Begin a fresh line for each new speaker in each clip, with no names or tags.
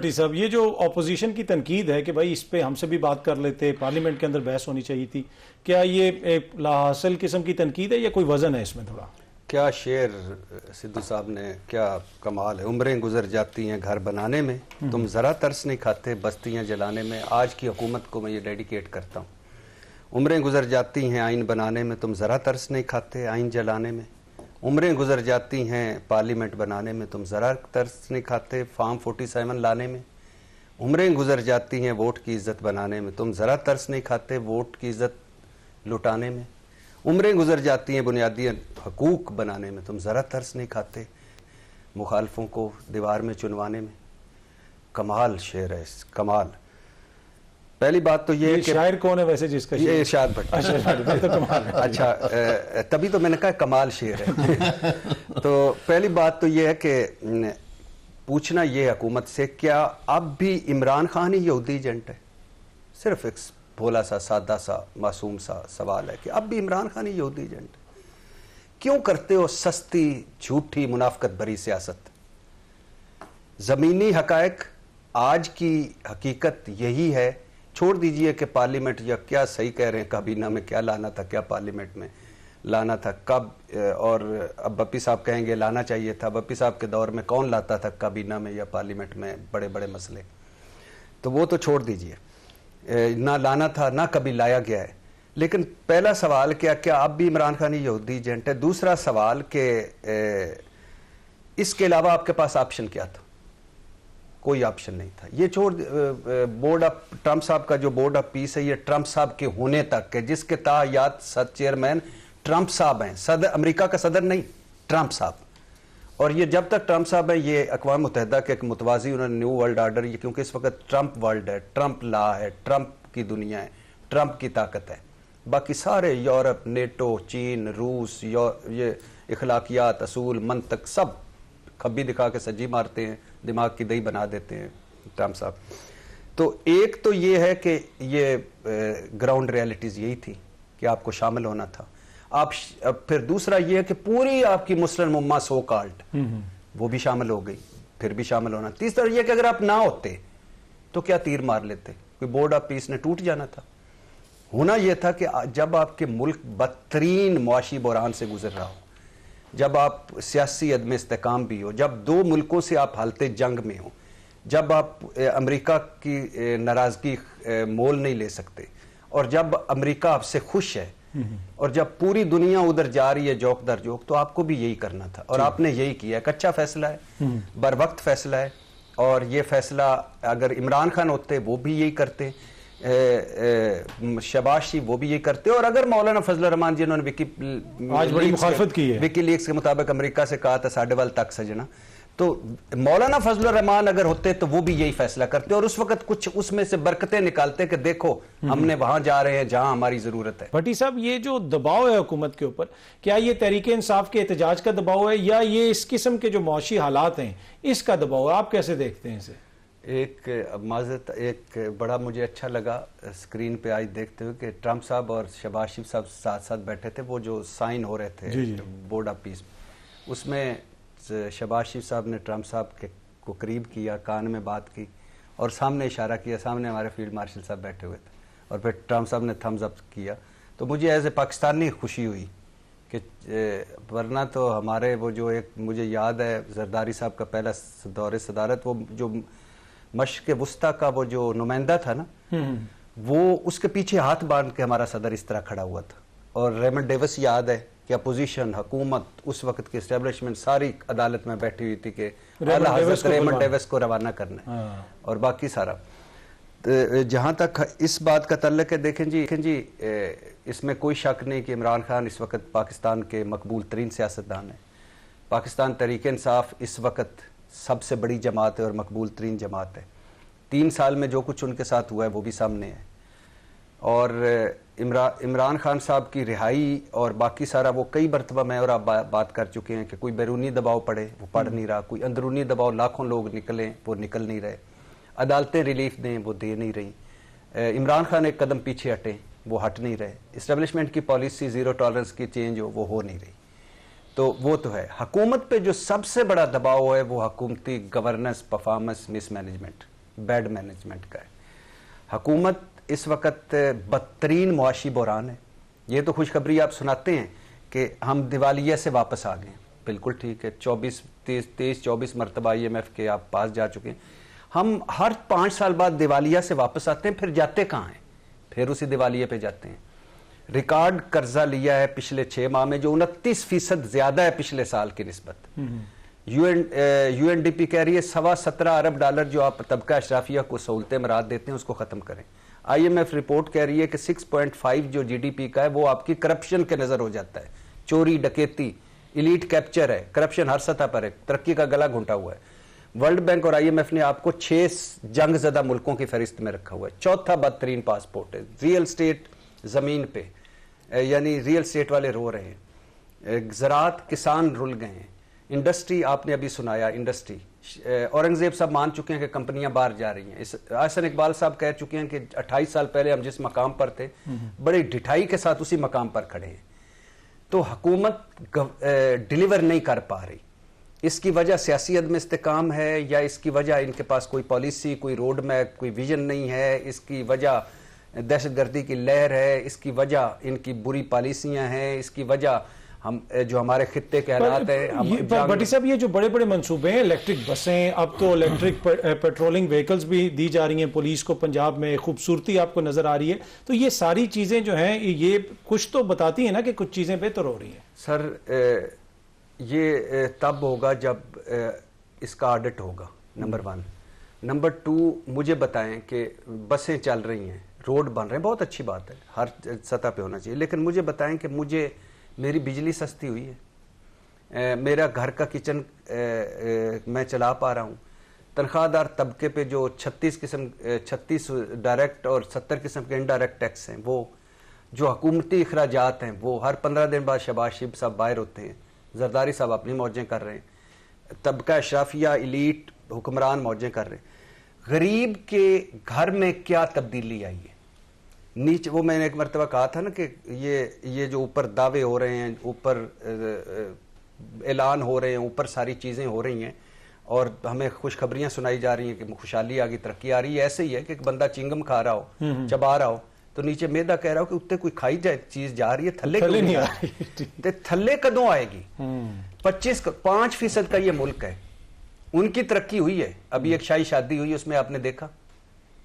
भट्टी साहब, ये जो ऑपोजिशन की तनकीद है कि भाई इस पे हमसे भी बात कर लेते, पार्लियामेंट के अंदर बहस होनी चाहिए थी, क्या ये एक लाहासिल किस्म की तनकीद है या कोई वजन है इसमें? थोड़ा
क्या शेर सिद्धू साहब ने, क्या कमाल है। उम्रें गुजर जाती हैं घर बनाने में, तुम जरा तरस नहीं खाते बस्तियां जलाने में। आज की हुकूमत को मैं ये डेडिकेट करता हूँ। उम्रें गुजर जाती हैं आइन बनाने में, तुम जरा तरस नहीं खाते आइन जलाने में। उम्रें गुजर जाती हैं पार्लियामेंट बनाने में, तुम ज़रा तरस नहीं खाते फार्म 47 लाने में। उम्रें गुजर जाती हैं वोट की इज़्ज़त बनाने में, तुम ज़रा तरस नहीं खाते वोट की इज़्ज़त लुटाने में। उम्रें गुजर जाती हैं बुनियादी हकूक़ बनाने में, तुम ज़रा तरस नहीं खाते मुखालफों को दीवार में चुनवाने में। कमाल शेर है, कमाल। पहली बात तो ये कि
शायर कौन है वैसे जिसका?
ये इरशाद भट्टी। अच्छा, तभी तो मैंने कहा कमाल शेर है। तो पहली बात तो ये है कि पूछना ये हुकूमत से, क्या अब भी इमरान खान ही यहूदी एजेंट है? सिर्फ एक भोला सा सादा सा मासूम सा सवाल है कि अब भी इमरान खान ही यहूदी एजेंट है। क्यों करते हो सस्ती झूठी मुनाफकत भरी सियासत? जमीनी हकायक, आज की हकीकत यही है। छोड़ दीजिए कि पार्लियामेंट या क्या सही कह रहे हैं, काबीना में क्या लाना था, क्या पार्लियामेंट में लाना था, कब, और अब बप्पी साहब कहेंगे लाना चाहिए था। बप्पी साहब के दौर में कौन लाता था काबीना में या पार्लियामेंट में बड़े बड़े मसले? तो वो तो छोड़ दीजिए, ना लाना था ना कभी लाया गया है। लेकिन पहला सवाल क्या अब भी इमरान खान यहूदी एजेंट है? दूसरा सवाल कि इसके अलावा आपके पास ऑप्शन क्या था? कोई ऑप्शन नहीं था। ये छोड़, बोर्ड ऑफ ट्रंप साहब का जो बोर्ड ऑफ पीस है, ये ट्रंप साहब के होने तक है, जिसके ताहयात चेयरमैन ट्रंप साहब हैं। सदर, अमेरिका का सदर नहीं, ट्रंप साहब। और ये जब तक ट्रंप साहब है, ये अक़वाम मुत्तहिदा के एक मुतवाज़ी उन्होंने न्यू वर्ल्ड आर्डर, ये क्योंकि इस वक्त ट्रंप वर्ल्ड है, ट्रंप लॉ है, ट्रंप की दुनिया है, ट्रंप की ताकत है। बाकी सारे यूरोप, नेटो, चीन, रूस, ये इखलाकियात, असूल, मंतक सब खब्बी दिखा के सज्जी मारते हैं, दिमाग की दही बना देते हैं ट्रंप साहब। तो एक तो ये है कि ये ग्राउंड रियलिटीज़ यही थी कि आपको शामिल होना था। अब फिर दूसरा ये है कि पूरी आपकी मुस्लिम उम्मा सो कॉल्ड वो भी शामिल हो गई, फिर भी शामिल होना। तीसरा ये कि अगर आप ना होते तो क्या तीर मार लेते, कोई बोर्ड ऑफ पीस ने टूट जाना था। होना यह था कि जब आपके मुल्क बदतरीन मुआशी बहरान से गुजर रहा हो, जब आप सियासी अदम इस्तेकाम भी हो, जब दो मुल्कों से आप हालते जंग में हो, जब आप अमेरिका की नाराज़गी मोल नहीं ले सकते, और जब अमेरिका आपसे खुश है, और जब पूरी दुनिया उधर जा रही है जोक दर जोक, तो आपको भी यही करना था और आपने यही किया। एक अच्छा फैसला है, बर वक्त फैसला है, और ये फैसला अगर इमरान खान होते वो भी यही करते, शहबाज शरीफ वो भी ये करते, और अगर मौलाना फजल रहमान जिन्होंने
आज बड़ी मुखालफत की है,
विकीलीक्स के मुताबिक अमेरिका से कहा था साढ़े वाल तक सजना, तो मौलाना फजल रहमान अगर होते तो वो भी यही फैसला करते, और उस वक्त कुछ उसमें से बरकतें निकालते कि देखो हमने वहां जा रहे हैं जहां हमारी जरूरत है।
भट्टी साहब, ये जो दबाव है हुकूमत के ऊपर, क्या ये तहरीक इंसाफ के एहतजाज का दबाव है या ये इस किस्म के जो मौशी हालात हैं इसका दबाव है? आप कैसे देखते हैं इसे?
एक माजरत, एक बड़ा मुझे अच्छा लगा स्क्रीन पे आज देखते हुए कि ट्रंप साहब और शहबाज शरीफ साहब साथ साथ बैठे थे, वो जो साइन हो रहे थे बोर्ड ऑफ पीस, उसमें शहबाज शरीफ साहब ने ट्रंप साहब के को करीब किया, कान में बात की और सामने इशारा किया। सामने हमारे फील्ड मार्शल साहब बैठे हुए थे, और फिर ट्रंप साहब ने थम्स अप किया। तो मुझे एज ए पाकिस्तानी खुशी हुई कि वरना तो हमारे वो जो एक, मुझे याद है जरदारी साहब का पहला दौरे सदारत, वो जो मशक़ वुस्ता का वो जो नुमाइंदा था ना, वो उसके पीछे हाथ बांध के हमारा सदर इस तरह खड़ा हुआ था। और रेमंड डेविस याद है कि अपोजिशन, हुकूमत, उस वक्त की एस्टेब्लिशमेंट सारी अदालत में बैठी हुई थी कि रेमंड डेविस को रवाना करना है, और बाकी सारा। जहाँ तक इस बात का तल्लुक है, देखें जी, इसमें कोई शक नहीं कि इमरान खान इस वक्त पाकिस्तान के मकबूल तरीन सियासतदान है। पाकिस्तान तहरीक इंसाफ इस वक्त सबसे बड़ी जमात है और मकबूल तरीन जमात है। 3 साल में जो कुछ उनके साथ हुआ है वो भी सामने है, और इमरान खान साहब की रिहाई और बाकी सारा वो कई मरतबा मैं और आप बात कर चुके हैं कि कोई बैरूनी दबाव पड़े वो पड़ नहीं रहा, कोई अंदरूनी दबाव, लाखों लोग निकलें वो निकल नहीं रहे, अदालतें रिलीफ दें वो दे नहीं रही, इमरान खान एक कदम पीछे हटें वो हट नहीं रहे, इस्टेब्लिशमेंट की पॉलिसी ज़ीरो टॉलरेंस की चेंज हो नहीं रही। तो वो तो है। हुकूमत पे जो सबसे बड़ा दबाव है वो हुकूमती governance, performance, mismanagement, bad management का है। हुकूमत इस वक्त बदतरीन मुआशी बहरान है। ये तो खुशखबरी आप सुनाते हैं कि हम दिवालिया से वापस आ गए, बिल्कुल ठीक है, 23-24 मरतबा IMF के आप पास जा चुके हैं। हम हर 5 साल बाद दिवालिया से वापस आते हैं, फिर जाते कहाँ हैं? फिर उसी दिवालिये पे जाते हैं। रिकॉर्ड कर्जा लिया है पिछले 6 माह में, जो 29% ज्यादा है पिछले साल की निस्बत। UNDP कह रही है $17.25 अरब जो आप तबका अशराफिया को सहूलतें मराद देते हैं उसको खत्म करें। IMF रिपोर्ट कह रही है कि 6.5 जो GDP का है वो आपकी करप्शन के नजर हो जाता है। चोरी, डकैती, इलीट कैप्चर है, करप्शन हर सतह पर है, तरक्की का गला घुंटा हुआ है। वर्ल्ड बैंक और IMF ने आपको 6 जंगजदा मुल्कों की फहरिस्त में रखा हुआ है। चौथा बदतरीन पासपोर्ट है। रियल स्टेट जमीन पे, यानी रियल स्टेट वाले रो रहे हैं, ज़राअत किसान रुल गए हैं, इंडस्ट्री आपने अभी सुनाया, इंडस्ट्री औरंगजेब साहब मान चुके हैं कि कंपनियां बाहर जा रही हैं। आसन इकबाल साहब कह चुके हैं कि 28 साल पहले हम जिस मकाम पर थे बड़ी ढिठाई के साथ उसी मकाम पर खड़े हैं। तो हुकूमत डिलीवर नहीं कर पा रही। इसकी वजह सियासी अदम इस्तेकाम है या इसकी वजह इनके पास कोई पॉलिसी, कोई रोड मैप, कोई विजन नहीं है? इसकी वजह दहशतगर्दी की लहर है? इसकी वजह इनकी बुरी पॉलिसियां हैं? इसकी वजह हम जो हमारे खित्ते के हालात हैं।
भट्टी साहब, ये जो बड़े बड़े मंसूबे हैं, इलेक्ट्रिक बसें, अब तो इलेक्ट्रिक पेट्रोलिंग व्हीकल्स भी दी जा रही हैं पुलिस को, पंजाब में खूबसूरती आपको नजर आ रही है, तो ये सारी चीजें जो हैं ये कुछ तो बताती हैं ना कि कुछ चीजें बेहतर हो रही हैं।
सर ये तब होगा जब इसका ऑडिट होगा, नंबर 1। नंबर 2, मुझे बताएं कि बसें चल रही हैं, रोड बन रहे हैं, बहुत अच्छी बात है, हर सतह पे होना चाहिए, लेकिन मुझे बताएं कि मुझे मेरी बिजली सस्ती हुई है, मेरा घर का किचन मैं चला पा रहा हूँ, तनख्वाहदार तबके पे जो 36 डायरेक्ट और 70 किस्म के इनडायरेक्ट टैक्स हैं, वो जो हुकूमती अखराजात हैं, वो हर 15 दिन बाद शहबाज शरीफ साहब बाहर होते हैं, जरदारी साहब अपनी मौजें कर रहे हैं, तबका अशराफिया इलीट हुक्मरान मौजें कर रहे हैं। गरीब के घर में क्या तब्दीली आई है? नीचे वो मैंने एक मरतबा कहा था ना कि ये जो ऊपर दावे हो रहे हैं, ऊपर ऐलान हो रहे हैं, ऊपर सारी चीज़ें हो रही हैं और हमें खुशखबरियां सुनाई जा रही हैं कि खुशहाली आ गई, तरक्की आ रही है। ऐसे ही है कि एक बंदा चिंगम खा रहा हो, चबा रहा हो, तो नीचे मैदा कह रहा हो कि उत्ते कोई खाई जाए चीज जा रही है, थल्ले नहीं आ रही। थल्ले कदों आएगी? 5% का ये मुल्क है, उनकी तरक्की हुई है। अभी एक शाही शादी हुई, उसमें आपने देखा,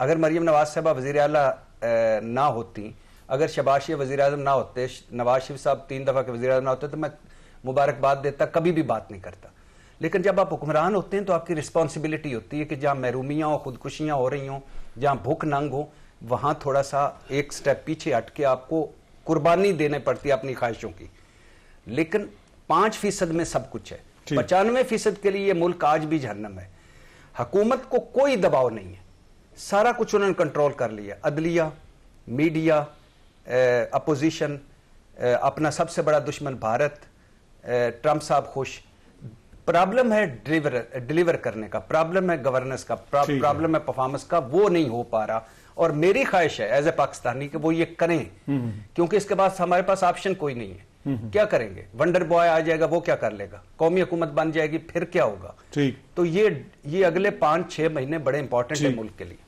अगर मरियम नवाज साहबा वजीर आला ना होती, अगर शहबाज शरीफ वजीर आजम ना होते, नवाज शरीफ साहब 3 दफा के वजीर आजम ना होते, तो मैं मुबारकबाद देता, कभी भी बात नहीं करता। लेकिन जब आप हुक्मरान होते हैं तो आपकी रिस्पॉन्सिबिलिटी होती है कि जहां महरूमियां हो, खुदकुशियां हो रही हों, जहां भूख नंग हो, वहां थोड़ा सा एक स्टेप पीछे हट के आपको कुर्बानी देने पड़ती है अपनी ख्वाहिशों की। लेकिन 5% में सब कुछ है, 95% के लिए ये मुल्क आज भी जहन्नम है। हुकूमत को कोई दबाव नहीं है, सारा कुछ उन्होंने कंट्रोल कर लिया। अदलिया, मीडिया, अपोजिशन, अपना सबसे बड़ा दुश्मन भारत, ट्रंप साहब खुश। प्रॉब्लम है डिलीवर करने का, प्रॉब्लम है गवर्नेंस का, प्रॉब्लम है परफॉर्मेंस का, वो नहीं हो पा रहा। और मेरी ख्वाहिश है एज ए पाकिस्तानी कि वो ये करें, क्योंकि इसके बाद हमारे पास ऑप्शन कोई नहीं है। क्या करेंगे? वंडर बॉय आ जाएगा, वो क्या कर लेगा? कौमी हुकूमत बन जाएगी, फिर क्या होगा? तो ये अगले 5-6 महीने बड़े इंपॉर्टेंट है मुल्क के लिए।